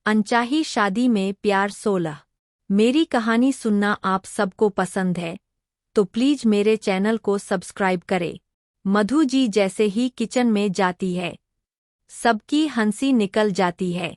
अनचाही शादी में प्यार 16। मेरी कहानी सुनना आप सबको पसंद है तो प्लीज मेरे चैनल को सब्सक्राइब करें। मधु जी जैसे ही किचन में जाती है सबकी हंसी निकल जाती है।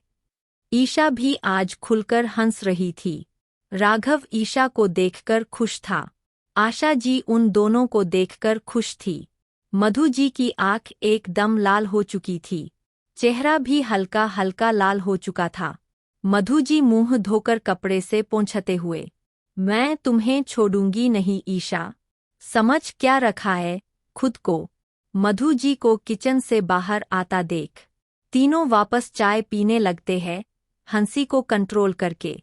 ईशा भी आज खुलकर हंस रही थी। राघव ईशा को देखकर खुश था। आशा जी उन दोनों को देखकर खुश थी। मधु जी की आंख एकदम लाल हो चुकी थी। चेहरा भी हल्का हल्का लाल हो चुका था। मधु जी मुंह धोकर कपड़े से पोंछते हुए, मैं तुम्हें छोड़ूंगी नहीं ईशा, समझ क्या रखा है खुद को। मधु जी को किचन से बाहर आता देख तीनों वापस चाय पीने लगते हैं, हंसी को कंट्रोल करके।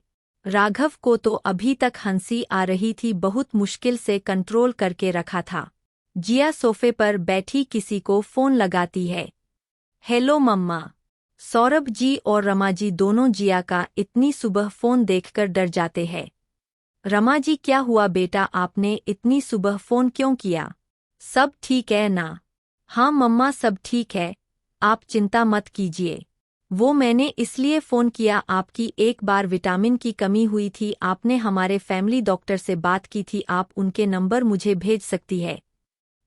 राघव को तो अभी तक हंसी आ रही थी, बहुत मुश्किल से कंट्रोल करके रखा था। जिया सोफे पर बैठी किसी को फोन लगाती है। हेलो मम्मा। सौरभ जी और रमा जी दोनों जिया का इतनी सुबह फोन देखकर डर जाते हैं। रमा जी क्या हुआ बेटा, आपने इतनी सुबह फोन क्यों किया? सब ठीक है ना? हाँ मम्मा सब ठीक है, आप चिंता मत कीजिए। वो मैंने इसलिए फ़ोन किया, आपकी एक बार विटामिन की कमी हुई थी, आपने हमारे फैमिली डॉक्टर से बात की थी, आप उनके नंबर मुझे भेज सकती है।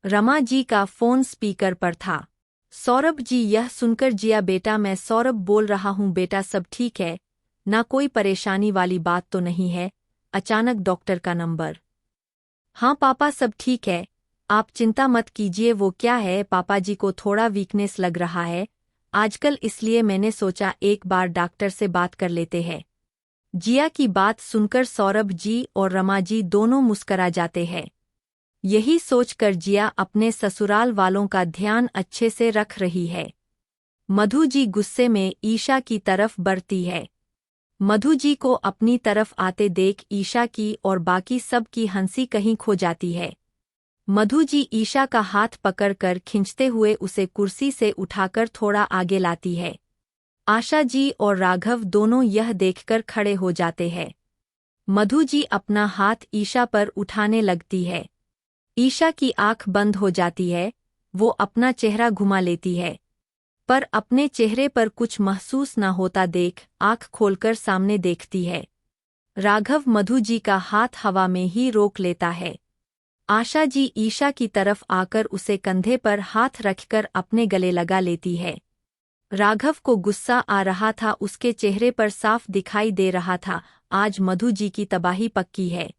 रमा जी का फ़ोन स्पीकर पर था। सौरभ जी यह सुनकर, जिया बेटा मैं सौरभ बोल रहा हूँ बेटा, सब ठीक है ना, कोई परेशानी वाली बात तो नहीं है? अचानक डॉक्टर का नंबर। हाँ पापा सब ठीक है, आप चिंता मत कीजिए। वो क्या है, पापा जी को थोड़ा वीकनेस लग रहा है आजकल, इसलिए मैंने सोचा एक बार डॉक्टर से बात कर लेते हैं। जिया की बात सुनकर सौरभ जी और रमा जी दोनों मुस्करा जाते हैं। यही सोचकर जिया अपने ससुराल वालों का ध्यान अच्छे से रख रही है। मधु जी गुस्से में ईशा की तरफ बढ़ती है। मधु जी को अपनी तरफ आते देख ईशा की और बाकी सब की हंसी कहीं खो जाती है। मधु जी ईशा का हाथ पकड़कर खींचते हुए उसे कुर्सी से उठाकर थोड़ा आगे लाती है। आशा जी और राघव दोनों यह देखकर खड़े हो जाते हैं। मधु जी अपना हाथ ईशा पर उठाने लगती है। ईशा की आंख बंद हो जाती है, वो अपना चेहरा घुमा लेती है, पर अपने चेहरे पर कुछ महसूस न होता देख आंख खोलकर सामने देखती है। राघव मधु जी का हाथ हवा में ही रोक लेता है। आशा जी ईशा की तरफ आकर उसे कंधे पर हाथ रखकर अपने गले लगा लेती है। राघव को गुस्सा आ रहा था, उसके चेहरे पर साफ दिखाई दे रहा था, आज मधु जी की तबाही पक्की है।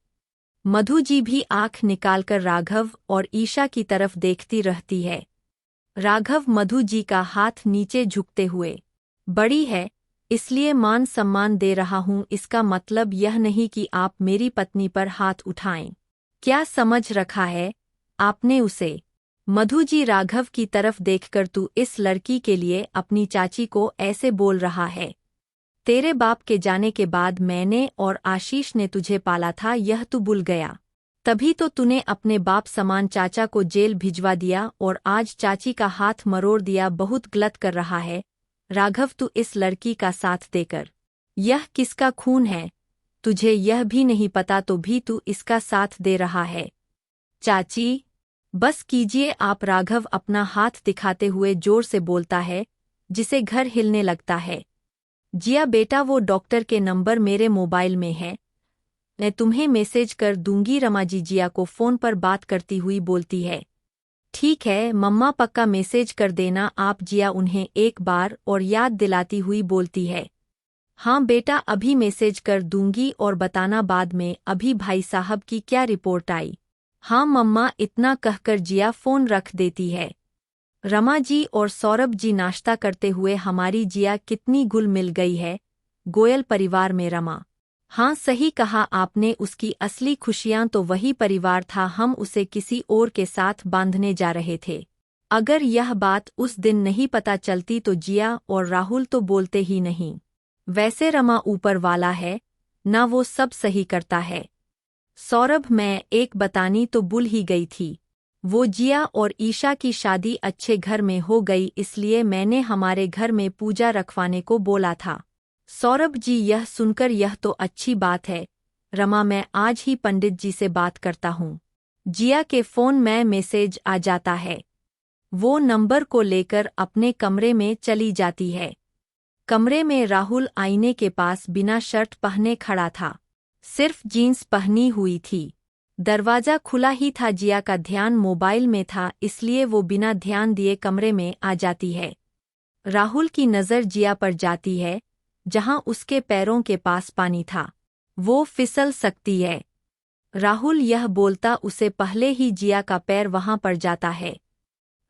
मधु जी भी आंख निकालकर राघव और ईशा की तरफ देखती रहती है। राघव मधु जी का हाथ नीचे झुकते हुए, बड़ी है इसलिए मान सम्मान दे रहा हूँ, इसका मतलब यह नहीं कि आप मेरी पत्नी पर हाथ उठाएं। क्या समझ रखा है आपने उसे? मधु जी राघव की तरफ देखकर, तू इस लड़की के लिए अपनी चाची को ऐसे बोल रहा है? तेरे बाप के जाने के बाद मैंने और आशीष ने तुझे पाला था, यह तू भूल गया? तभी तो तूने अपने बाप समान चाचा को जेल भिजवा दिया और आज चाची का हाथ मरोड़ दिया, बहुत गलत कर रहा है राघव तू इस लड़की का साथ देकर। यह किसका खून है तुझे यह भी नहीं पता तो भी तू इसका साथ दे रहा है। चाची बस कीजिए आप, राघव अपना हाथ दिखाते हुए जोर से बोलता है जिसे घर हिलने लगता है। जिया बेटा वो डॉक्टर के नंबर मेरे मोबाइल में है, मैं तुम्हें मैसेज कर दूंगी। रमा जी जिया को फोन पर बात करती हुई बोलती है। ठीक है मम्मा पक्का मैसेज कर देना आप, जिया उन्हें एक बार और याद दिलाती हुई बोलती है। हाँ बेटा अभी मैसेज कर दूंगी और बताना बाद में अभी भाई साहब की क्या रिपोर्ट आई। हाँ मम्मा इतना कहकर जिया फोन रख देती है। रमा जी और सौरभ जी नाश्ता करते हुए, हमारी जिया कितनी घुल मिल गई है गोयल परिवार में। रमा हाँ सही कहा आपने, उसकी असली खुशियां तो वही परिवार था, हम उसे किसी और के साथ बांधने जा रहे थे। अगर यह बात उस दिन नहीं पता चलती तो जिया और राहुल तो बोलते ही नहीं। वैसे रमा ऊपर वाला है ना, वो सब सही करता है। सौरभ मैं एक बतानी तो भूल ही गई थी, वो जिया और ईशा की शादी अच्छे घर में हो गई, इसलिए मैंने हमारे घर में पूजा रखवाने को बोला था। सौरभ जी यह सुनकर, यह तो अच्छी बात है रमा, मैं आज ही पंडित जी से बात करता हूँ। जिया के फ़ोन में मैसेज आ जाता है, वो नंबर को लेकर अपने कमरे में चली जाती है। कमरे में राहुल आईने के पास बिना शर्ट पहने खड़ा था, सिर्फ जीन्स पहनी हुई थी। दरवाजा खुला ही था। जिया का ध्यान मोबाइल में था, इसलिए वो बिना ध्यान दिए कमरे में आ जाती है। राहुल की नज़र जिया पर जाती है, जहां उसके पैरों के पास पानी था। वो फिसल सकती है। राहुल यह बोलता उसे पहले ही जिया का पैर वहां पर जाता है।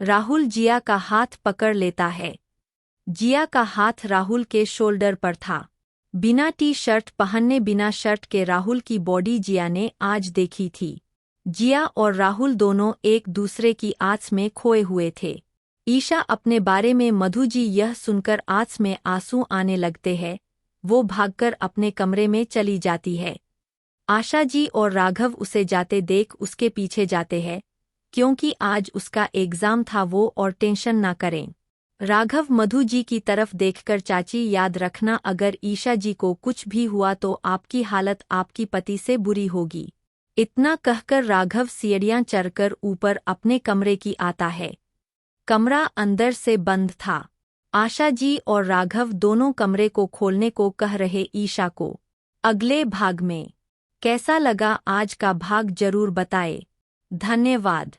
राहुल जिया का हाथ पकड़ लेता है। जिया का हाथ राहुल के शोल्डर पर था। बिना टी शर्ट पहनने, बिना शर्ट के राहुल की बॉडी जिया ने आज देखी थी। जिया और राहुल दोनों एक दूसरे की आस में खोए हुए थे। ईशा अपने बारे में मधु जी यह सुनकर आंख में आंसू आने लगते हैं। वो भागकर अपने कमरे में चली जाती है। आशा जी और राघव उसे जाते देख उसके पीछे जाते हैं, क्योंकि आज उसका एग्जाम था वो और टेंशन ना करें। राघव मधु जी की तरफ देखकर, चाची याद रखना, अगर ईशा जी को कुछ भी हुआ तो आपकी हालत आपकी पति से बुरी होगी। इतना कहकर राघव सीढ़ियां चढ़कर ऊपर अपने कमरे की आता है। कमरा अंदर से बंद था। आशा जी और राघव दोनों कमरे को खोलने को कह रहे ईशा को। अगले भाग में कैसा लगा आज का भाग जरूर बताएं। धन्यवाद।